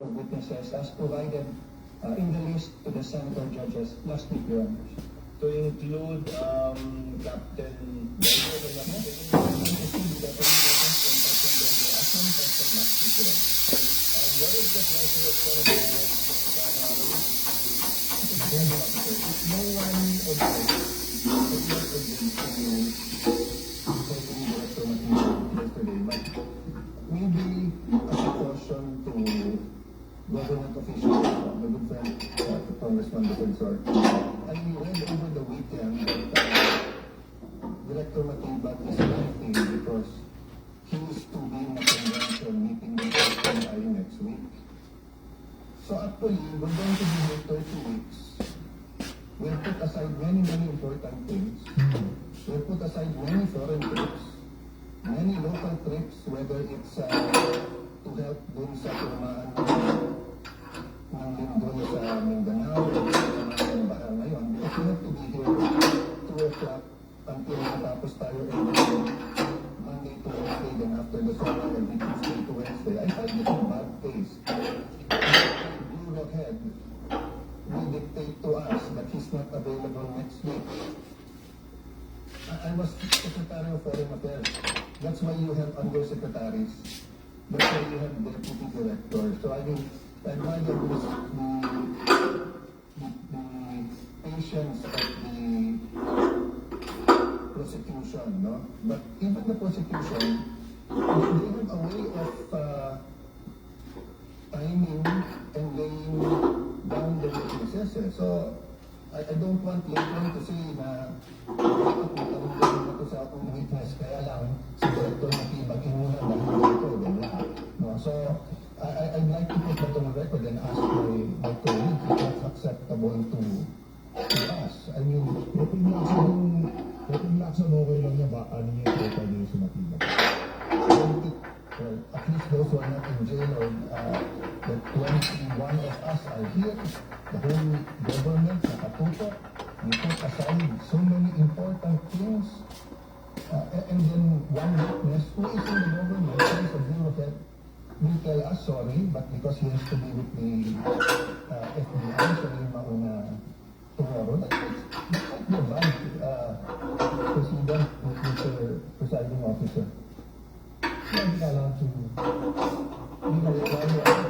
of witnesses as provided in the list to the senator judges last week, Your Honor. To include Captain Bello, Yes, to see the witnesses and Captain Bello as manifested last week, Your Honor. what is the pleasure of Senator No one objects taking Director Matino yesterday, but maybe as a caution to government officials, my good friend, Congressman Defensor, I read over the weekend that Director Matibag is waiting because he is to be in a convention meeting with SMI next week. So actually, we're going to be here 30 weeks. We'll put aside many important things. We'll put aside many foreign trips, many local trips, whether it's to help dun sa tumaan ng lindol sa Mindanao o sa Baha ngayon. Because we have to be here 2 o'clock until matapos tayo every Monday to Wednesday, then after the summer, every Tuesday to Wednesday. I find it a bad taste. Bureau head will dictate to us that he's not available next week. I was Secretary of Foreign Affairs. That's why you have undersecretaries. That's why you have deputy directors. So I mean, I admire the patience of the prosecution, no? But even the prosecution, they have a way of timing and laying down the witnesses. So, I don't want later to say na magkaroon na ito sa akong witness, kaya lang si Director Matibag inuna dahil ito, ganyan. No? So, I'd like to put that on the record and ask my colleague if that's acceptable to us. I mean, Working Lacson, okay lang niya ba? Ano niya yung total niya sa Matibag? well, at least those who are not in jail or the 21 of us are here, the whole government nakatutok, we put aside so many important things, and then one witness who is in the government, who is a bureau head, will tell us sorry, but because he has to be with the FBI, so yung mauna tomorrow. That might be a bad precedent, Mr. Presiding Officer. Hindi ka allowed to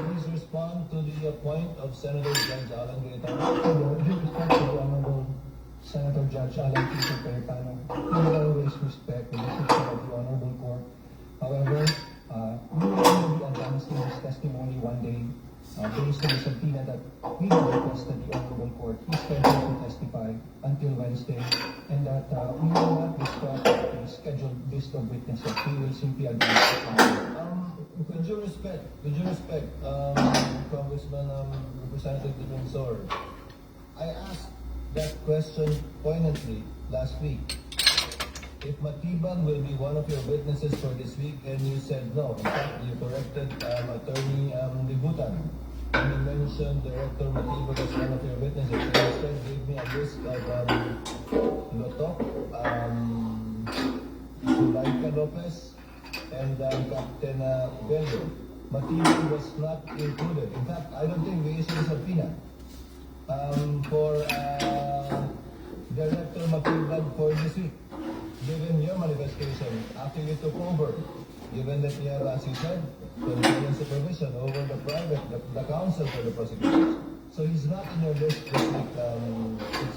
Please respond to the point of Senator Judge Alan Cayetano. With respect to the Honorable Senator Judge Alan Tito Cayetano, we will always respect the decision of the Honorable Court. However, we will only be advancing his testimony one day based on the subpoena that we have requested the Honorable Court. He's scheduled to testify until Wednesday, and that we will not discuss the scheduled list of witnesses. We will simply advance the With due respect, Congressman Representative Defensor, I asked that question poignantly last week. If Matibag will be one of your witnesses for this week, and you said no. In fact, you corrected Attorney Libutan. And you mentioned Director Matibag as one of your witnesses. And you said, gave me a list of Lotok, Zulaika Lopez, and Captain Bello. Matibag was not included. In fact, I don't think we issued a subpoena for Director Matibag for this week. Given your manifestation after you took over, given that you have, as you said, control and supervision over the the counsel for the prosecutors. So he's not in your list this week.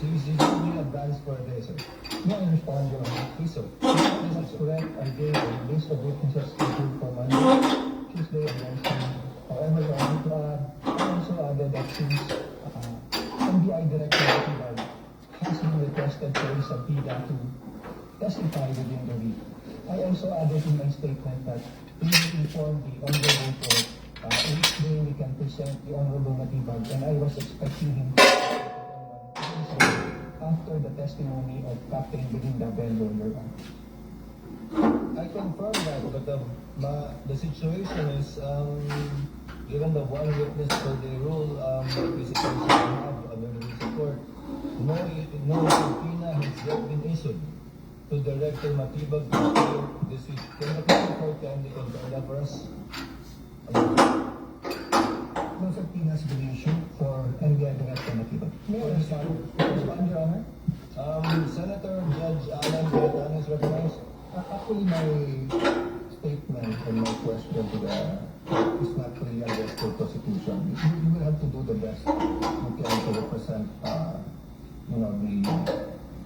He's being advanced for a day, sir. May I respond, Your Honor? Please, sir. That's correct. I gave a list of witnesses scheduled for Monday, Tuesday, and Wednesday. However, Your Honor, I also added that since MBI Director Matibag has been requested for a subpoena to testify within the week, I also added in my statement that we will inform the Honorable Court which day we can present the Honorable Matibag, and I was expecting him to after the testimony of Captain Belinda Bello, Your Honor. I confirm that, but the situation is, given the one witness per day rule that we supposed to have under the Visa Court, no subpoena has yet been issued to Director Matibag this week. Can the Court kindly confirm that for us? No, May I respond, Your Honor? Senator Judge Alan Cayetano is recognized. Actually, my statement and my question to the is not really addressed for prosecution. You will have to do the best you can to represent,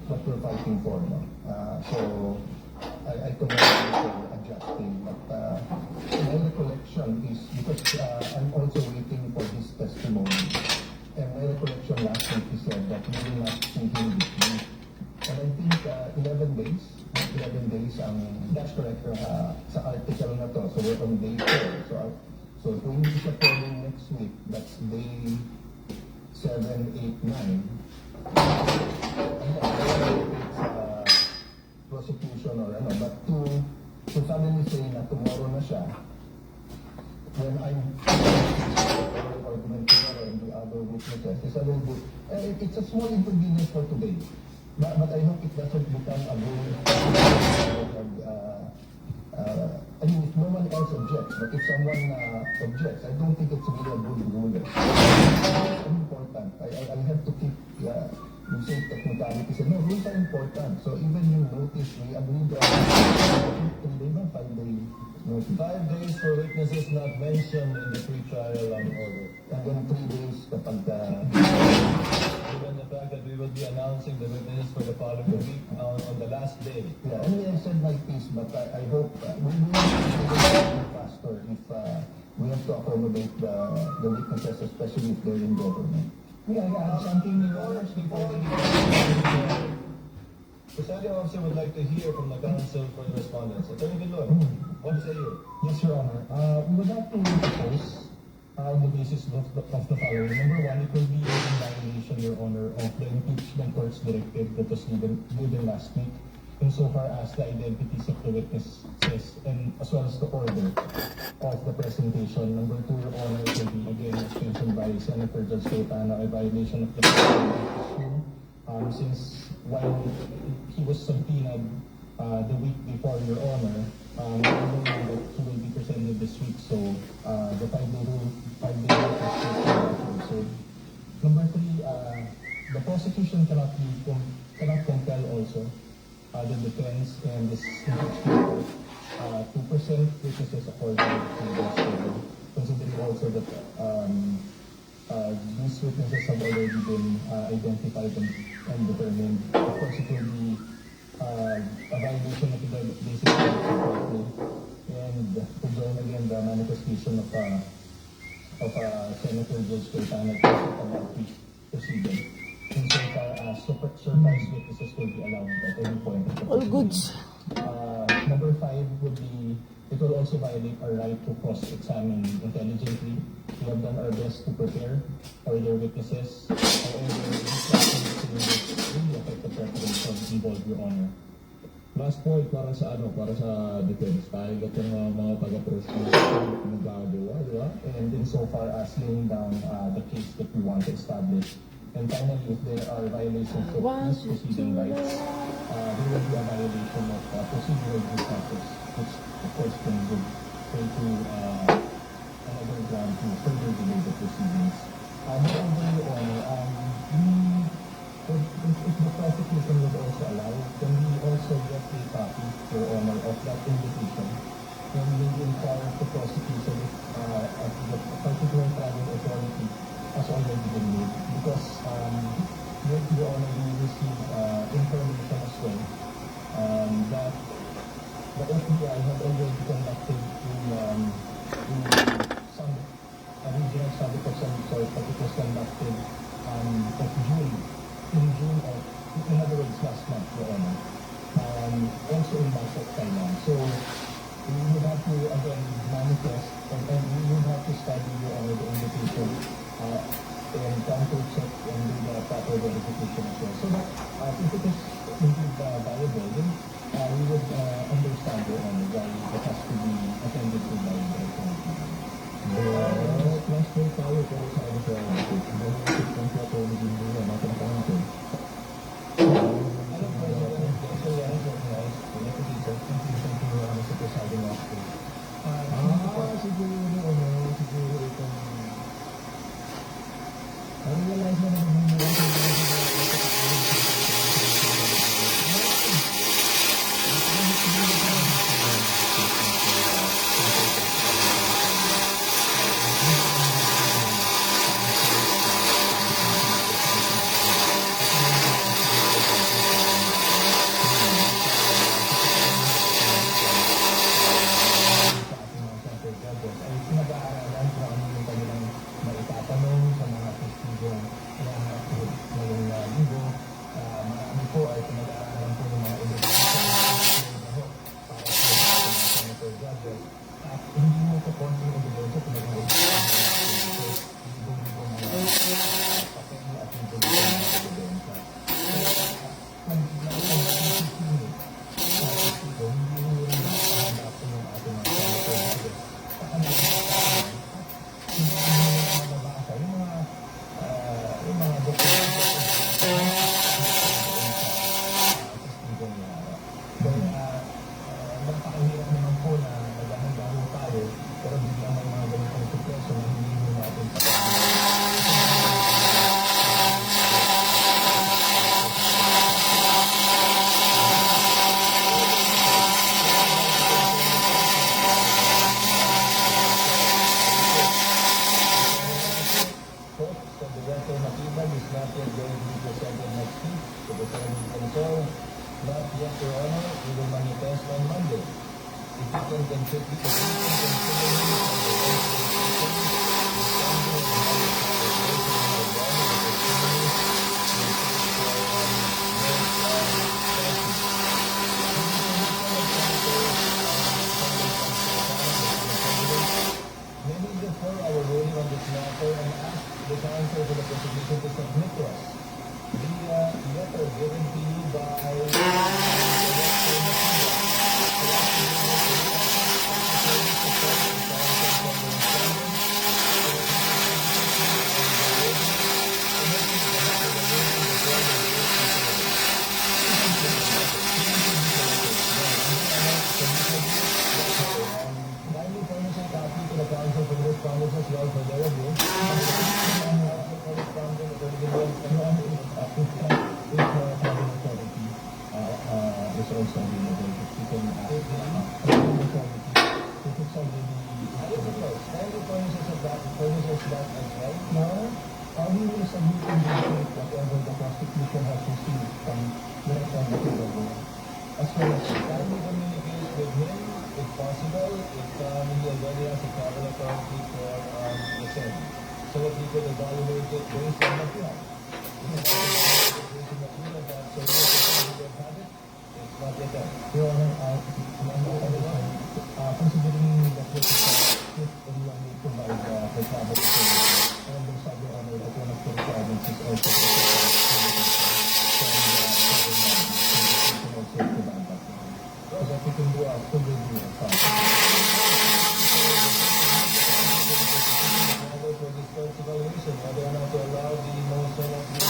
what we're fighting for. No? So, I commend you for adjusting. But my recollection is, because I'm also waiting for his testimony. And my recollection last week, he said that we will not see him this week. And I think 11 days ang, that's correct, sa article na to. So we're on day 4. So kung hindi siya pwedeng next week, that's day 7, 8, 9. I'm not sure if it's prosecution or ano, but to suddenly say na tomorrow na siya, when I'm argument tomorrow and the other witnesses, is a little bit, it's a small inconvenience for today. But I hope it doesn't become a rule. I mean, if no one else objects, but if someone objects, I don't think it's really a good rule. It's important. I have to keep, you say technicalities. No, rules are important. So even you notice, we agreed on 3 days, 5 days. 5 days for witnesses not mentioned in the pre-trial order. And then 3 days kapag Given the fact that we will be announcing the witnesses for the following week on the last day. yeah, anyway, I said my piece, but I hope we will be faster if we have to accommodate the witnesses, especially if they're in government. Yeah, something new orders before the Presiding officer would like to hear from the counsel for the respondents. Attorney Villar, what say you? Yes, Your Honor. We would like to propose on the basis of the following. Number one, it will be in violation, Your Honor, of the impeachment court's directive that was given last week, insofar as the identities of the witnesses and as well as the order of the presentation. Number two, Your Honor, it will be again, as mentioned by Senator Judge Cayetano, a violation of the since while he was subpoenaed the week before, Your Honor, we know that he will be presented this week, so the 5-day rule is so. Number three, the prosecution cannot compel also the defense and this impeachment to present witnesses according to the schedule, considering also that these witnesses have already been identified and determined. Of course, it will be a violation of the basic rights of property, and to join again the manifestation of Senator Judge Cayetano about the proceeding. Insofar as surprise witnesses will be allowed at any point. All goods. Number 5 would be, it will also violate our right to cross-examine intelligently. We have done our best to prepare for their witnesses. However, this practice will really affect the preparation involved, Your Honor. Last point para sa defense, tayo yung mga taga-prosecution nagagawa, di ba? And insofar as laying down the case that we want to establish. And finally, if there are violations of these proceeding rights, there will be a violation of procedural due process, which of course can go to another ground to further delay the proceedings. Moreover, Your Honor, if the prosecution would also allow, can we also get a copy, Your Honor, of that invitation when we inquire the prosecution if the particular travel authority has already been made? Because, Your Honor, we received information as well that the FBI had already conducted some regional summit of some sort, but it was conducted in June of, in other words, last month, Your Honor, also in Bangkok, Thailand. So we would have to again manifest and we would have to study, Your Honor, the invitation and counter check and do the proper verification as well. So that if it is indeed viable, then we would understand, Your Honor, why it has to be attended to by the authority. Last point tayo para sa ano sa kung siya po naging muna, natin. Ano po yung kailangan recognize for nepotism sa presiding officer? Siguro itong realize na naman yung that Director Matibag is not yet going to be presented next week to the Senate Consol. Not yet, Your Honor. We will manifest on Monday. If you can contribute to Maybe before our ruling on this matter and ask the counsel for the prosecution to submit to us the letter given to you by Director kindly furnish a copy to the counsel for this Congress as well for their review. Correspondent Attorney General is also available. You can ask if it's already kindly furnish us that as well. now, we will submit in the state whatever the prosecution has received from Director Matibag, as well as Kindly communicate with him if possible, if he already has a travel authority for the Senate, so that we could evaluate it based on what you have. It's not yet done. Your Honor, considering that this is if anyone may provide for travel insurance, and there's other honor that one of the requirements is also to so that we can do a full review of that. For this court's evaluation, whether or not to allow the motion of the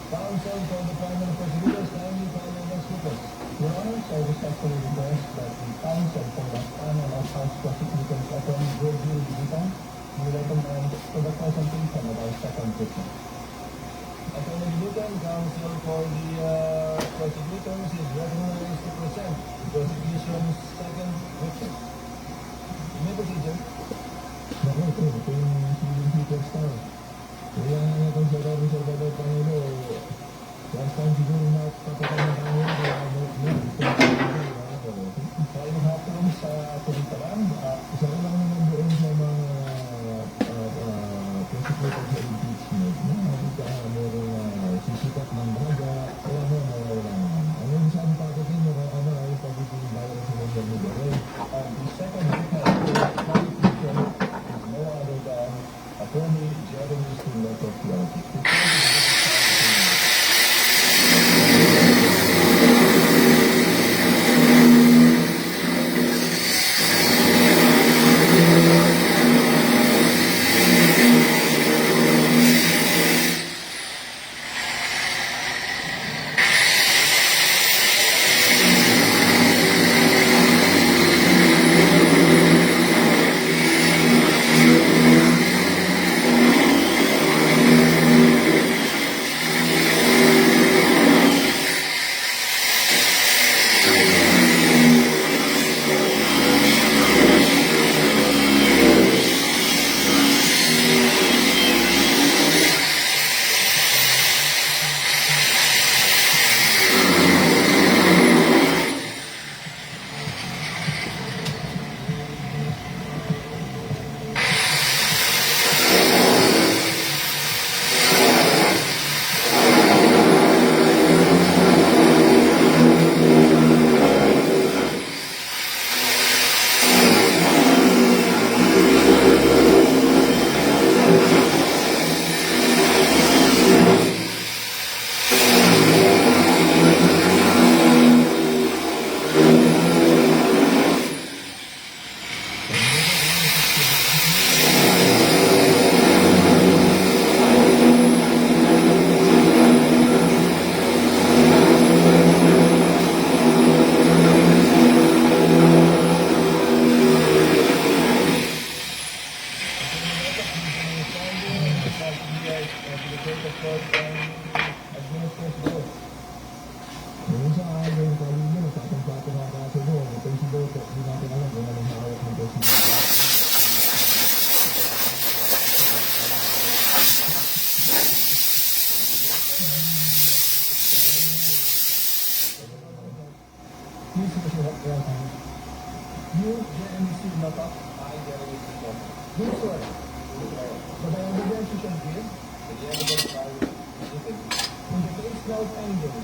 Counsel for the primary prosecutors, kindly file your next witness. Your Honor, I respectfully request that the counsel for the panel of House Prosecutors, Attorney Virgil Litan, will recommend for the presentation of our second witness. Attorney Lutan, counsel for the prosecutors is recognized to present the prosecution's second witness. You may proceed, sir. Naku, ito yung Peter Star. Kaya nga kung sa Pangulo, last time siguro napatakan ng Pangulo, kaya Kaya hapon sa kulitaran, isa ko lang naman doon sa mga prosecutor sa impeachment na merong sisikat ng baga, kaya mo nawawala naman. Ano yung saan patakin mo kung ano ay pagiging virus sa mga lugar? the second witness for the prosecution is no other than Attorney Jeremy Singleton PLC. take a short administrative vote. Yung sa akin, yung kanina, nagtatampa nga kaso mo, yung presidente, hindi natin alam kung anong hawak ng presidente. Please, Mr. President, you, Jeremy C. Lapak, I, Jeremy C. Lapak, do swear that I am evidence you shall give the evidence I will given in the case now pending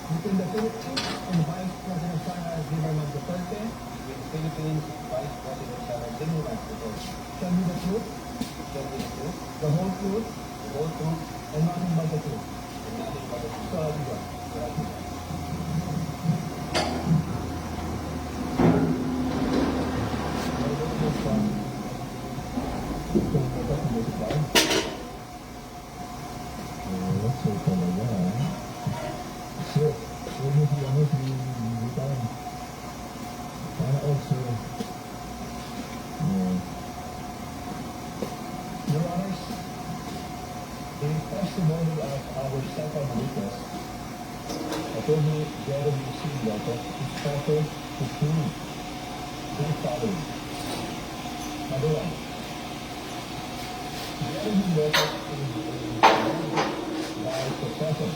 between the Philippines and Vice President Sara Zimmerman Duterte, between the Philippines and Vice President Sara Zimmerman Duterte. Shall be the truth, the whole truth, and nothing but the truth. So help you God. So help you God. So talaga, so, huwag mo si Butan. Sana also, Your Honors, in testimony of our second witness, Attorney Jeremy C. Lapak, is purpose to prove the following. Number one, Jeremy Lapak is by profession,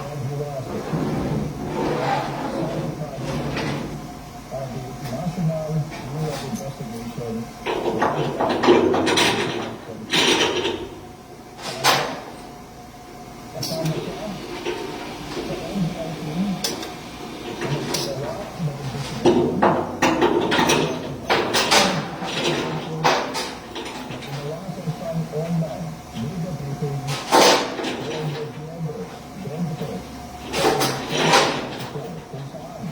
and he was the of the National Bureau of Investigation. Kasama siya sa NBI team na nagsagawa ng investigasyon na ginawa sa isang online media briefing noong November 23 kung saan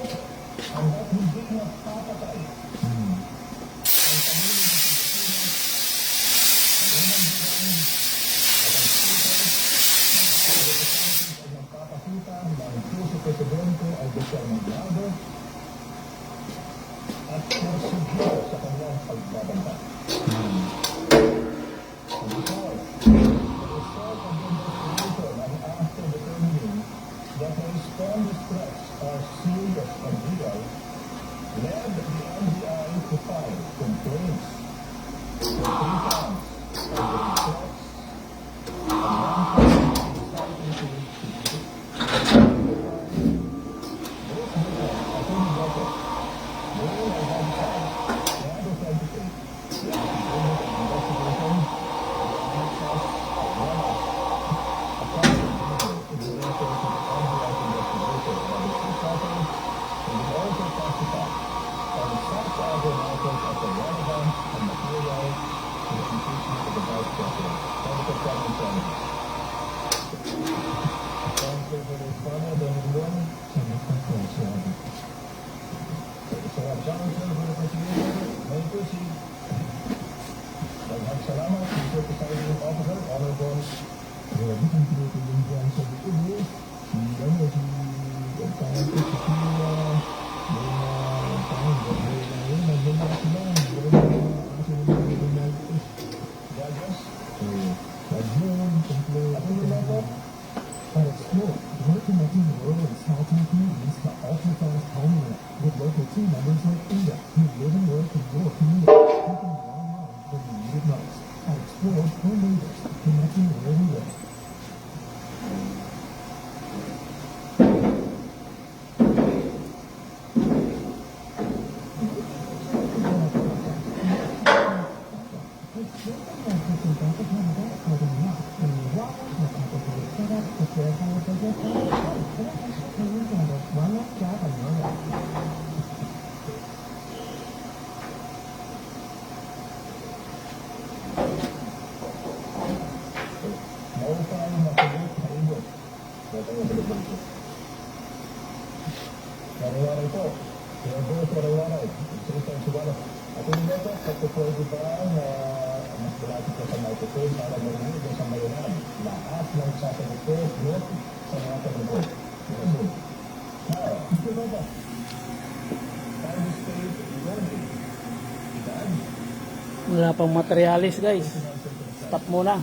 hanggat hindi napapatay Hmm. ang pamilya ng Pilipinas, ang unang bilang at ang speaker, mga representatives ay nagpapakita ng Vice Presidente Alberto Maglado at pursugyo sa kanyang pagbabanta. Hmm. Because the result of the investigation and after determining that the responded threats are serious and real, led the NBI to file complaints for 3 counts of threats and 1 count of inciting to secrecy. This because, according to record, during our website, they had authenticated the affidavit of investigation, the access of one-off in relation to the NBI's investigation of its consultants, and it also testified on such other matters as are relevant and material to the impeachment of the Vice President. Senator Kevin Kennedy. Thank you for this comment, everyone. Salamat po, Sir. Sa council for the prosecution, may proceed. Salamat, Mr. Presiding Officer, Honorable Grabe kung tinutulong dyan sa likod. Si parang po si Pia, yung parang gagawin na yun, naglalaki sila, yung aso na yung Marcos. judges. So, Rajun, Templo, Ako naman po. Para explore, we're connecting the world of small-town communities to ultra-fast homeland with local team members like Inga, who live and work in your community, helping you online when you need it most. At Explore, we're neighbors, connecting where we live. Maupay makulit na ibo. Mariwaray po. Sir Bruce Mariwaray. Secretary Subalo. Ako nila po, pagpupwede ba na mas malapit ko sa microphone para marinig o sa marinan. Lahat ng sasagot ko, not sa mga tanong ko. Now, Mr. Baba, time is paid, warning. Dad, Wala pang materialis guys. Stop muna.